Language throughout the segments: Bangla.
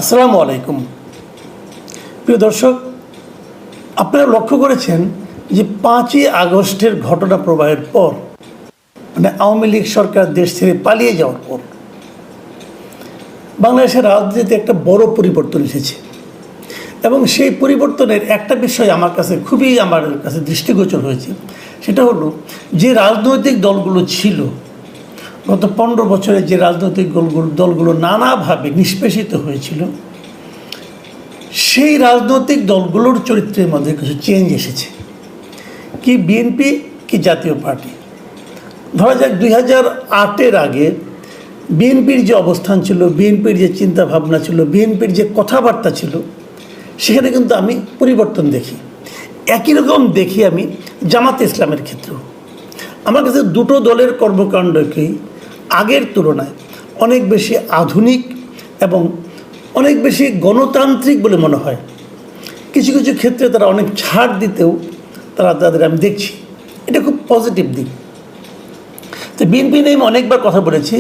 আসসালামু আলাইকুম। প্রিয় দর্শক, আপনারা লক্ষ্য করেছেন যে 5ই আগস্টের ঘটনা প্রবাহের পর, মানে আওয়ামী লীগ সরকার দেশ ছেড়ে পালিয়ে যাওয়ার পর বাংলাদেশের রাজনীতিতে একটা বড় পরিবর্তন এসেছে। এবং সেই পরিবর্তনের একটা বিষয় আমার কাছে দৃষ্টিগোচর হয়েছে। সেটা হলো, যে রাজনৈতিক দলগুলো ছিল গত 15 বছরে, যে রাজনৈতিক দলগুলো নানাভাবে নিষ্পেষিত হয়েছিল, সেই রাজনৈতিক দলগুলোর চরিত্রের মধ্যে কিছু চেঞ্জ এসেছে। কি বিএনপি কি জাতীয় পার্টি। ধরা যাক 2008-এর আগে বিএনপির যে অবস্থান ছিল, বিএনপির যে চিন্তা ভাবনা ছিল, বিএনপির যে কথাবার্তা ছিল, সেখানে কিন্তু আমি পরিবর্তন দেখি। একই রকম দেখি আমি জামাতে ইসলামের ক্ষেত্রেও। আমার কাছে দুটো দলের কর্মকাণ্ডকেই আগের তুলনায় অনেক বেশি আধুনিক এবং অনেক বেশি গণতান্ত্রিক বলে মনে হয়। কিছু কিছু ক্ষেত্রে তারা অনেক ছাড় দিতেও তাদের আমি দেখছি। এটা খুব পজিটিভ দিক। তো বিএনপি নিয়ে আমি অনেকবার কথা বলেছি,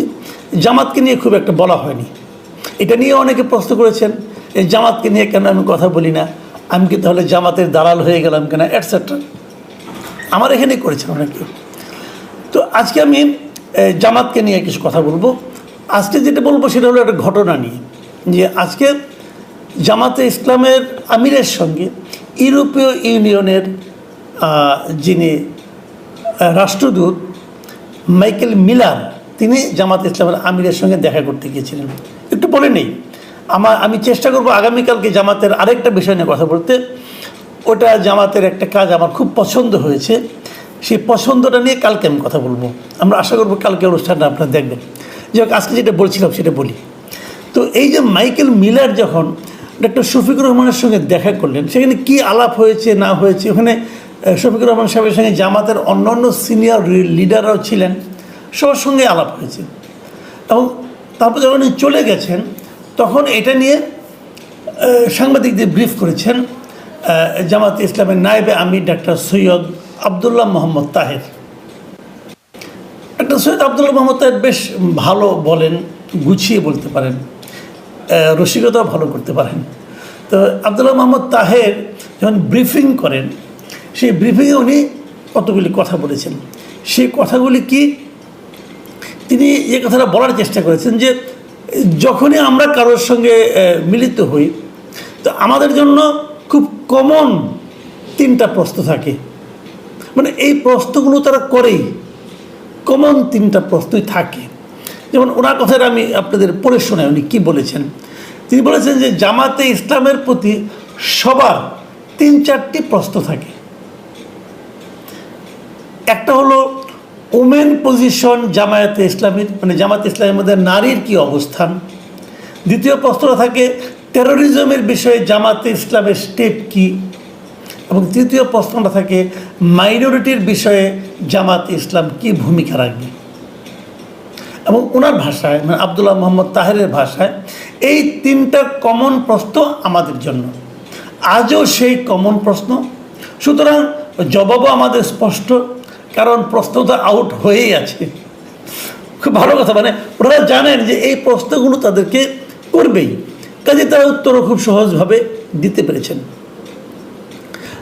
জামাতকে নিয়ে খুব একটা বলা হয়নি। এটা নিয়ে অনেকে প্রশ্ন করেছেন, এই জামাতকে নিয়ে কেন আমি কথা বলি না, আমি কি তাহলে জামাতের দালাল হয়ে গেলাম কেনা, এটসেট্রা। আমার এখানেই করেছেন অনেকে। তো আজকে আমি জামাতকে নিয়ে কিছু কথা বলবো। আজকে যেটা বলবো সেটা হলো একটা ঘটনা নিয়ে, যে আজকে জামাতে ইসলামের আমিরের সঙ্গে ইউরোপীয় ইউনিয়নের যিনি রাষ্ট্রদূত মাইকেল মিলার, তিনি জামাতে ইসলামের আমিরের সঙ্গে দেখা করতে গিয়েছিলেন। একটু বলে নেই, আমি চেষ্টা করবো আগামীকালকে জামাতের আরেকটা বিষয় নিয়ে কথা বলতে। ওটা জামাতের একটা কাজ আমার খুব পছন্দ হয়েছে, সেই পছন্দটা নিয়ে কালকে আমি কথা বলবো। আমরা আশা করবো কালকে অনুষ্ঠানটা আপনারা দেখবেন। যাই হোক, আজকে যেটা বলছিলাম সেটা বলি। তো এই যে মাইকেল মিলার যখন ডক্টর শফিকুর রহমানের সঙ্গে দেখা করলেন, সেখানে কি আলাপ হয়েছে না হয়েছে, ওখানে শফিকুর রহমান সাহেবের সঙ্গে জামাতের অন্যান্য সিনিয়র লিডাররাও ছিলেন, সবার সঙ্গে আলাপ হয়েছে। এবং তারপর যখন চলে গেছেন, তখন এটা নিয়ে সাংবাদিকদের ব্রিফ করেছেন জামাতে ইসলামের নায়েবে আমির ডাক্তার সৈয়দ আবদুল্লাহ মোহাম্মদ তাহের। ডাক্তার সৈয়দ আবদুল্লাহ মোহাম্মদ তাহের বেশ ভালো বলেন, গুছিয়ে বলতে পারেন, রসিকতাও ভালো করতে পারেন। তো আবদুল্লাহ মোহাম্মদ তাহের যখন ব্রিফিং করেন, সেই ব্রিফিংয়ে উনি কতগুলি কথা বলেছেন। সেই কথাগুলি কি, তিনি যে কথাটা বলার চেষ্টা করেছেন যে যখনই আমরা কারোর সঙ্গে মিলিত হই, তো আমাদের জন্য খুব কমন 3টা প্রশ্ন থাকে। মানে এই প্রশ্নগুলো তারা করেই, কমন 3টা প্রশ্নই থাকে। যেমন ওনার কথাটা আমি আপনাদের পড়ে শোনাই, উনি কী বলেছেন। তিনি বলেছেন যে জামাতে ইসলামের প্রতি সবার 3-4টি প্রশ্ন থাকে। একটা হলো ওমেন পজিশন জামায়াতে ইসলামীর, মানে জামাতে ইসলামের মধ্যে নারীর কি অবস্থান। দ্বিতীয় প্রশ্নটা থাকে টেরোরিজমের বিষয়ে জামাতে ইসলামের স্টেপ কি। এবং তৃতীয় প্রশ্নটা থাকে মাইনরিটির বিষয়ে জামাতে ইসলাম কি ভূমিকা রাখবে। এবং ওনার ভাষায়, মানে আবদুল্লাহ মোহাম্মদ তাহেরের ভাষায়, এই 3টা কমন প্রশ্ন আমাদের জন্য আজও সেই কমন প্রশ্ন। সুতরাং জবাবও আমাদের স্পষ্ট, কারণ প্রশ্ন তো আউট হয়েই আছে। খুব ভালো কথা, মানে ওনারা জানেন যে এই প্রশ্নগুলো তাদেরকে করবেই, কাজে তারা উত্তরও খুব সহজভাবে দিতে পেরেছেন।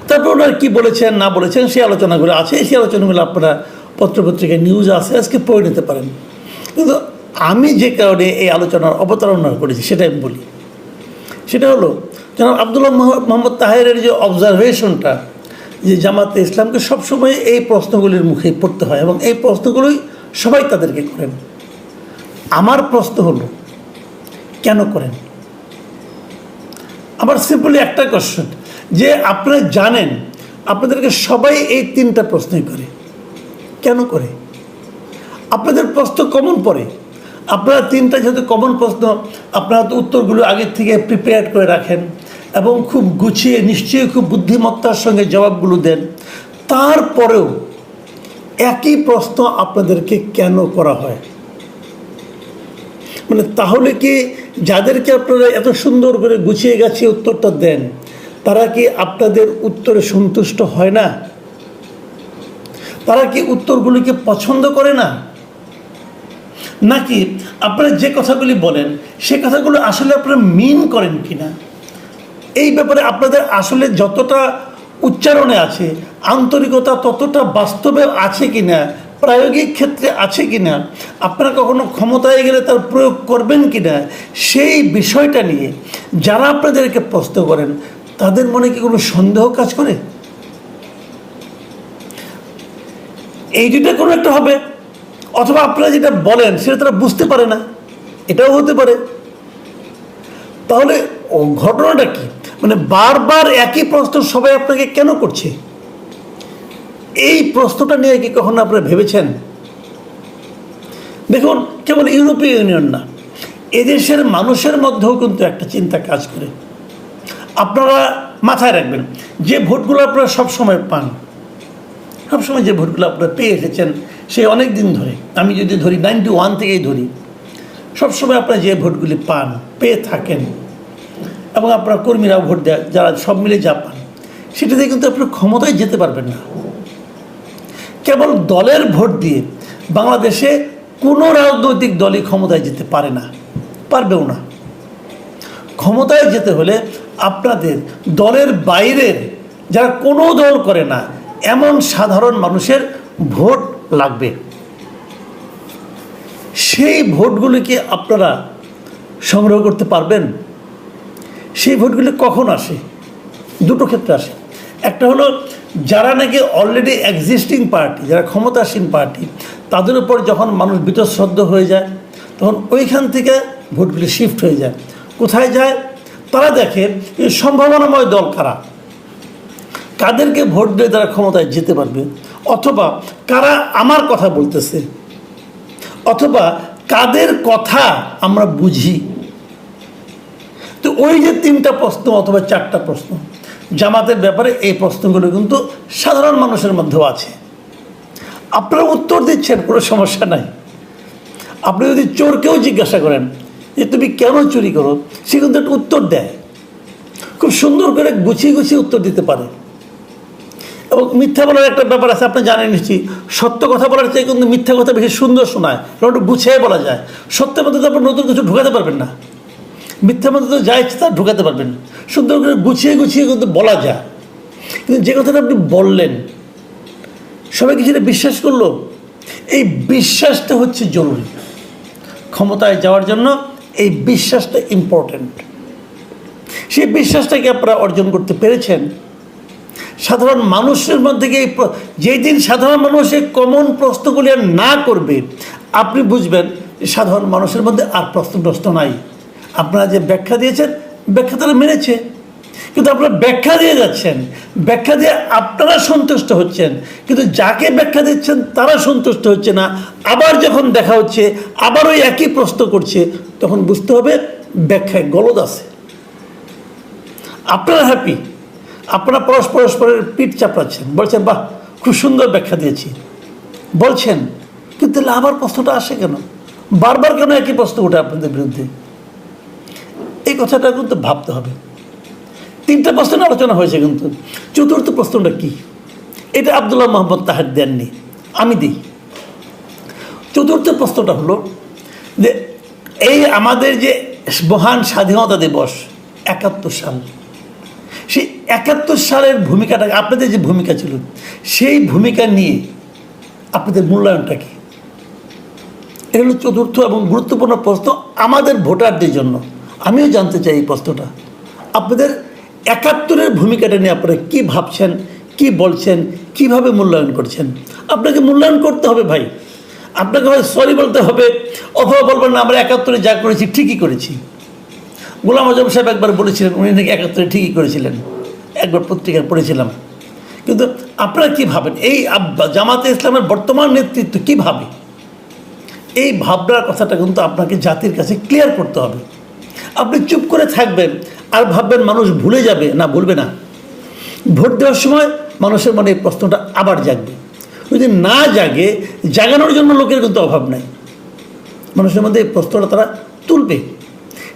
তারপর ওনারা কী বলেছেন না বলেছেন সেই আলোচনাগুলো আছে, সেই আলোচনাগুলো আপনারা পত্রপত্রিকায় নিউজ আছে, আজকে পড়ে নিতে পারেন। কিন্তু আমি যে কারণে এই আলোচনার অবতারণা করেছি সেটা আমি বলি। সেটা হলো জনাব আবদুল্লাহ মোহাম্মদ তাহেরের যে অবজারভেশনটা, যে জামাতে ইসলামকে সবসময় এই প্রশ্নগুলির মুখেই পড়তে হয় এবং এই প্রশ্নগুলোই সবাই তাদেরকে করেন। আমার প্রশ্ন হলো, কেন করেন? আমার সিম্পলি একটা কোশ্চেন, যে আপনারা জানেন আপনাদেরকে সবাই এই 3টা প্রশ্নই করে, কেন করে? আপনাদের প্রশ্ন কমন পড়ে, আপনারা 3টা যেহেতু কমন প্রশ্ন, আপনারা তো উত্তরগুলো আগের থেকে প্রিপেয়ার করে রাখেন এবং খুব গুছিয়ে নিশ্চয়ই খুব বুদ্ধিমত্তার সঙ্গে জবাবগুলো দেন। তারপরেও একই প্রশ্ন আপনাদেরকে কেন করা হয়? মানে তাহলে কি যাদেরকে আপনারা এত সুন্দর করে গুছিয়ে গাছিয়ে উত্তরটা দেন, তারা কি আপনাদের উত্তরে সন্তুষ্ট হয় না? তারা কি উত্তরগুলিকে পছন্দ করে না? নাকি আপনারা যে কথাগুলি বলেন সে কথাগুলো আসলে আপনারা মিন করেন কিনা, এই ব্যাপারে আপনাদের আসলে যতটা উচ্চারণে আছে আন্তরিকতা ততটা বাস্তবে আছে কিনা, প্রায়োগিক ক্ষেত্রে আছে কিনা, আপনারা কখনো ক্ষমতায় গেলে তার প্রয়োগ করবেন কিনা, সেই বিষয়টা নিয়ে যারা আপনাদেরকে প্রশ্ন করেন তাদের মনে কি কোনো সন্দেহ কাজ করে? এই দুইটা কোনো একটা হবে, অথবা আপনারা যেটা বলেন সেটা তারা বুঝতে পারে না, এটাও হতে পারে। তাহলে ঘটনাটা কি? মানে বারবার একই প্রশ্ন সবাই আপনাকে কেন করছে? এই প্রশ্নটা নিয়ে কি কখনো আপনারা ভেবেছেন? দেখুন, কেবল ইউরোপীয় ইউনিয়ন না, এদেশের মানুষের মধ্যেও কিন্তু একটা চিন্তা কাজ করে। আপনারা মাথায় রাখবেন, যে ভোটগুলো আপনারা সবসময় পান, সবসময় যে ভোটগুলো আপনারা পেয়ে এসেছেন সে অনেক দিন ধরে, আমি যদি ধরি 91 থেকেই ধরি, সবসময় আপনারা যে ভোটগুলি পান, পেয়ে থাকেন, এবং আপনার কর্মীরাও ভোট দেয়, যারা সব মিলে যা পান, সেটাতে কিন্তু আপনার ক্ষমতায় যেতে পারবেন না। কেবল দলের ভোট দিয়ে বাংলাদেশে কোনো রাজনৈতিক দলই ক্ষমতায় যেতে পারে না, পারবেও না। ক্ষমতায় যেতে হলে আপনাদের দলের বাইরের যারা কোনো দল করে না এমন সাধারণ মানুষের ভোট লাগবে। সেই ভোটগুলিকে আপনারা সংগ্রহ করতে পারবেন? সেই ভোটগুলি কখন আসে? দুটো ক্ষেত্রে আসে। একটা হলো যারা নাকি অলরেডি এক্সিস্টিং পার্টি, যারা ক্ষমতাসীন পার্টি, তাদের উপর যখন মানুষ বীতশ্রদ্ধ হয়ে যায় তখন ওইখান থেকে ভোটগুলি শিফট হয়ে যায়। কোথায় যায়? তারা দেখে এই সম্ভাবনাময় দল কারা, কাদেরকে ভোট দিয়ে তারা ক্ষমতায় যেতে পারবে, অথবা কারা আমার কথা বলতেছে, অথবা কাদের কথা আমরা বুঝি। তো ওই যে 3টা প্রশ্ন অথবা 4টা প্রশ্ন জামাতের ব্যাপারে, এই প্রশ্নগুলো কিন্তু সাধারণ মানুষের মধ্যেও আছে। আপনারা উত্তর দিচ্ছেন, কোনো সমস্যা নাই। আপনি যদি চোরকেও জিজ্ঞাসা করেন যে তুমি কেন চুরি করো, সে কিন্তু একটা উত্তর দেয়, খুব সুন্দর করে গুছিয়ে গুছিয়ে উত্তর দিতে পারে। এবং মিথ্যা বলার একটা ব্যাপার আছে, আপনি জানেন নিশ্চয়ই, সত্য কথা বলার চেয়ে কিন্তু মিথ্যা কথা বেশি সুন্দর শোনায়, কারণ একটু গুছিয়ে বলা যায়। সত্যের মধ্যে তো আপনি নতুন কিছু ঢুকাতে পারবেন না, মিথ্যার মধ্যে তো যা ইচ্ছে তা ঢুকাতে পারবেন। সুন্দর করে গুছিয়ে গুছিয়ে কিন্তু বলা যায়। কিন্তু যে কথাটা আপনি বললেন সবাই কি সেটা বিশ্বাস করলো? এই বিশ্বাসটা হচ্ছে জরুরি ক্ষমতায় যাওয়ার জন্য। এই বিশ্বাসটা ইম্পর্ট্যান্ট। সেই বিশ্বাসটাকে আপনারা অর্জন করতে পেরেছেন? সাধারণ মানুষের মধ্যে যেই দিন সাধারণ মানুষ এই কমন প্রশ্নগুলি আর না করবে, আপনি বুঝবেন সাধারণ মানুষের মধ্যে আর প্রশ্ন নাই। আপনারা যে ব্যাখ্যা দিয়েছেন, ব্যাখ্যা তারা মেনেছে, কিন্তু আপনারা ব্যাখ্যা দিয়ে যাচ্ছেন, ব্যাখ্যা দিয়ে আপনারা সন্তুষ্ট হচ্ছেন, কিন্তু যাকে ব্যাখ্যা দিচ্ছেন তারা সন্তুষ্ট হচ্ছে না। আবার যখন দেখা হচ্ছে আবার ওই একই প্রশ্ন করছে, তখন বুঝতে হবে ব্যাখ্যায় গলদ আছে। আপনারা হ্যাপি, আপনারা পরস্পরের পিঠ চাপড়াচ্ছেন, বলছেন বাহ খুব সুন্দর ব্যাখ্যা দিয়েছি বলছেন, কিন্তু তাহলে আবার প্রশ্নটা আসে কেন? বারবার কেন একই প্রশ্ন ওঠে আপনাদের বিরুদ্ধে? এই কথাটা কিন্তু ভাবতে হবে। 3টা প্রশ্ন আলোচনা হয়েছে, কিন্তু 4র্থ প্রশ্নটা কি, এটা আব্দুল্লাহ মোহাম্মদ তাহের দেননি, আমি দিই। 4র্থ প্রশ্নটা হলো যে এই আমাদের যে মহান স্বাধীনতা দিবস 71 সাল, সেই 71 সালের ভূমিকাটা, আপনাদের যে ভূমিকা ছিল সেই ভূমিকা নিয়ে আপনাদের মূল্যায়নটা কি? এটা হলো 4র্থ এবং গুরুত্বপূর্ণ প্রশ্ন আমাদের ভোটারদের জন্য। আমিও জানতে চাই এই প্রশ্নটা, আপনাদের 71-এর ভূমিকাটা নিয়ে আপনারা কী ভাবছেন, কি বলছেন, কিভাবে মূল্যায়ন করছেন? আপনাকে মূল্যায়ন করতে হবে ভাই, আপনাকে হয় সরি বলতে হবে, অথবা বলবেন না আমরা 71-এ যা করেছি ঠিকই করেছি। গোলাম আজম সাহেব একবার বলেছিলেন উনি নাকি 71-এ ঠিকই করেছিলেন, একবার পত্রিকায় পড়েছিলাম। কিন্তু আপনারা কী ভাবেন, এই জামাতে ইসলামের বর্তমান নেতৃত্ব কী ভাবে? এই ভাবনার কথাটা কিন্তু আপনাকে জাতির কাছে ক্লিয়ার করতে হবে। আপনি চুপ করে থাকবেন আর ভাববেন মানুষ ভুলে যাবে, না ভুলবে না। ভোট দেওয়ার সময় মানুষের মনে এই প্রশ্নটা আবার জাগবে। যদি না জাগে, জাগানোর জন্য লোকের কিন্তু অভাব নাই, মানুষের মধ্যে এই প্রশ্নটা তারা তুলবে।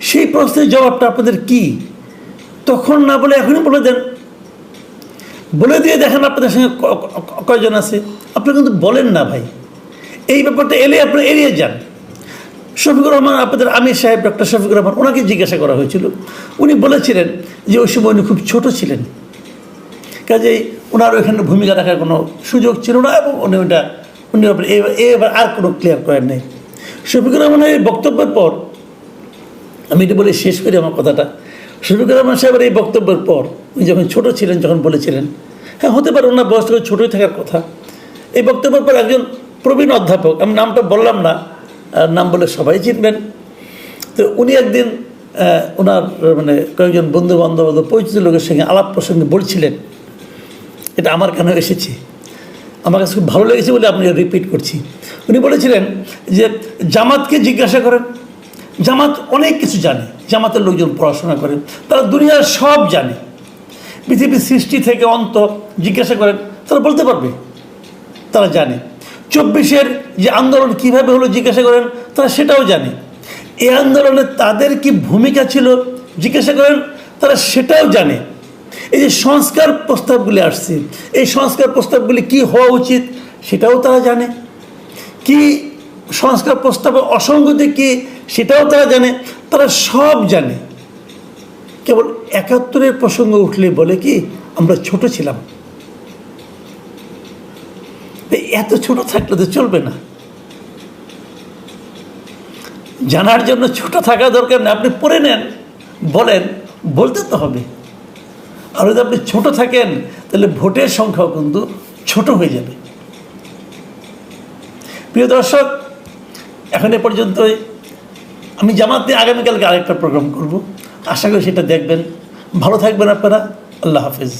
সেই প্রশ্নের জবাবটা আপনাদের কি? তখন না বলে এখনই বলে দেন, বলে দিয়ে দেখেন আপনাদের সঙ্গে কয়জন আছে। আপনি কিন্তু বলেন না ভাই, এই ব্যাপারটা এলে আপনি এড়িয়ে যান। শফিকুর রহমান, আপনাদের আমির সাহেব ডক্টর শফিকুর রহমান, ওনাকে জিজ্ঞাসা করা হয়েছিল। উনি বলেছিলেন যে ওই সময় উনি খুব ছোট ছিলেন, কাজেই ওনার ওইখানে ভূমিকা রাখার কোনো সুযোগ ছিল না, এবং উনি এবার আর কোনো ক্লিয়ার করেন নাই। শফিকুর রহমানের এই বক্তব্যের পর, আমি এটা বলে শেষ করি আমার কথাটা, শফিকুর রহমান সাহেবের এই বক্তব্যের পর উনি যখন ছোট ছিলেন, যখন বলেছিলেন, হ্যাঁ হতে পারে ওনার বয়স থেকে ছোটোই থাকার কথা, এই বক্তব্যের পর একজন প্রবীণ অধ্যাপক, আমি নামটা বললাম না, নাম বলে সবাই চিনবেন, তো উনি একদিন ওনার মানে কয়েকজন বন্ধু বান্ধব পরিচিত লোকের সঙ্গে আলাপ প্রসঙ্গে বলছিলেন, এটা আমার কেন এসেছে, আমার কাছে খুব ভালো লেগেছে বলে আপনি রিপিট করছি। উনি বলেছিলেন যে জামাতকে জিজ্ঞাসা করেন, জামাত অনেক কিছু জানে, জামাতের লোকজন পড়াশোনা করেন, তারা দুনিয়ার সব জানে, পৃথিবীর সৃষ্টি থেকে অন্ত জিজ্ঞাসা করেন, তারা বলতে পারবে, তারা জানে। 24-এর যে আন্দোলন কীভাবে হলো জিজ্ঞাসা করেন, তারা সেটাও জানে। এই আন্দোলনে তাদের কি ভূমিকা ছিল জিজ্ঞাসা করেন, তারা সেটাও জানে। এই যে সংস্কার প্রস্তাবগুলি আসছে, এই সংস্কার প্রস্তাবগুলি কি হওয়া উচিত সেটাও তারা জানে, কি সংস্কার প্রস্তাবে অসঙ্গতি কি সেটাও তারা জানে, তারা সব জানে। কেবল 71-এর প্রসঙ্গ উঠলে বলে কি আমরা ছোট ছিলাম। এত ছোট থাকলে তো চলবে না, জানার জন্য ছোট থাকা দরকার না, আপনি পড়ে নেন, বলেন, বলতে তো হবে। আর যদি আপনি ছোট থাকেন তাহলে ভোটের সংখ্যাও কিন্তু ছোট হয়ে যাবে। প্রিয় দর্শক, এখন এ পর্যন্তই। আমি জামাত নিয়ে আগামীকালকে আরেকটা প্রোগ্রাম করব, আশা করি সেটা দেখবেন। ভালো থাকবেন আপনারা, আল্লাহ হাফেজ।